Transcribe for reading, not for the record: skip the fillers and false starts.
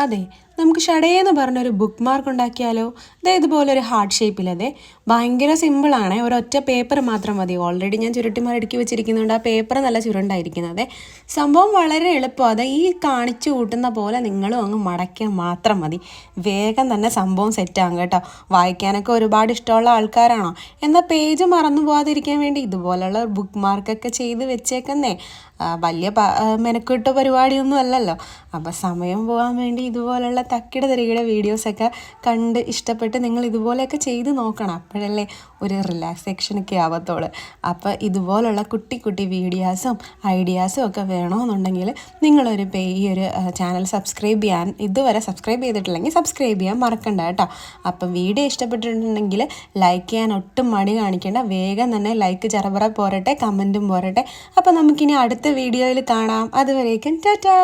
അതെ, നമുക്ക് ഷടേന്ന് പറഞ്ഞൊരു ബുക്ക് മാർക്ക് ഉണ്ടാക്കിയാലോ? ദേ ഇതുപോലൊരു ഹാർട്ട് ഷേപ്പിലതെ ഭയങ്കര സിമ്പിളാണ്. ഒരൊറ്റ പേപ്പർ മാത്രം മതി. ഓൾറെഡി ഞാൻ ചുരുട്ടിമടക്കി വെച്ചിരിക്കുന്നുണ്ട്. ആ പേപ്പർ നല്ല ചുരുണ്ടായിരിക്കുന്നത്. സംഭവം വളരെ എളുപ്പമാണ്. അത് ഈ കാണിച്ചു കൂട്ടുന്ന പോലെ നിങ്ങളും അങ്ങ് മടക്കിയാൽ മാത്രം മതി. വേഗം തന്നെ സംഭവം സെറ്റാകും കേട്ടോ. വായിക്കാനൊക്കെ ഒരുപാട് ഇഷ്ടമുള്ള ആൾക്കാരാണോ? എന്നാൽ പേജ് മറന്നു പോകാതിരിക്കാൻ വേണ്ടി ഇതുപോലുള്ള ബുക്ക് മാർക്കൊക്കെ ചെയ്ത് വെച്ചേക്കുന്നേ. വലിയ മെനക്കെട്ട പരിപാടിയൊന്നും അല്ലല്ലോ. അപ്പോൾ സമയം പോകാൻ വേണ്ടി ഇതുപോലുള്ള തക്കിട തിരകിട വീഡിയോസൊക്കെ കണ്ട് ഇഷ്ടപ്പെട്ട് നിങ്ങൾ ഇതുപോലെയൊക്കെ ചെയ്ത് നോക്കണം. അപ്പോഴല്ലേ ഒരു റിലാക്സേഷനൊക്കെ ആവത്തുള്ളൂ. അപ്പോൾ ഇതുപോലുള്ള കുട്ടി കുട്ടി വീഡിയോസും ഐഡിയാസും ഒക്കെ വേണമെന്നുണ്ടെങ്കിൽ നിങ്ങളൊരു ഈ ഒരു ചാനൽ സബ്സ്ക്രൈബ് ചെയ്യാൻ ഇതുവരെ സബ്സ്ക്രൈബ് ചെയ്തിട്ടില്ലെങ്കിൽ സബ്സ്ക്രൈബ് ചെയ്യാൻ മറക്കണ്ട കേട്ടോ. അപ്പം വീഡിയോ ഇഷ്ടപ്പെട്ടിട്ടുണ്ടെങ്കിൽ ലൈക്ക് ചെയ്യാൻ ഒട്ടും മടി കാണിക്കേണ്ട. വേഗം തന്നെ ലൈക്ക് ചറപറ പോരട്ടെ, കമൻറ്റും പോരട്ടെ. അപ്പോൾ നമുക്കിനി അടുത്ത വീഡിയോയിൽ കാണാം. അതുവരേക്കും ടാറ്റാ.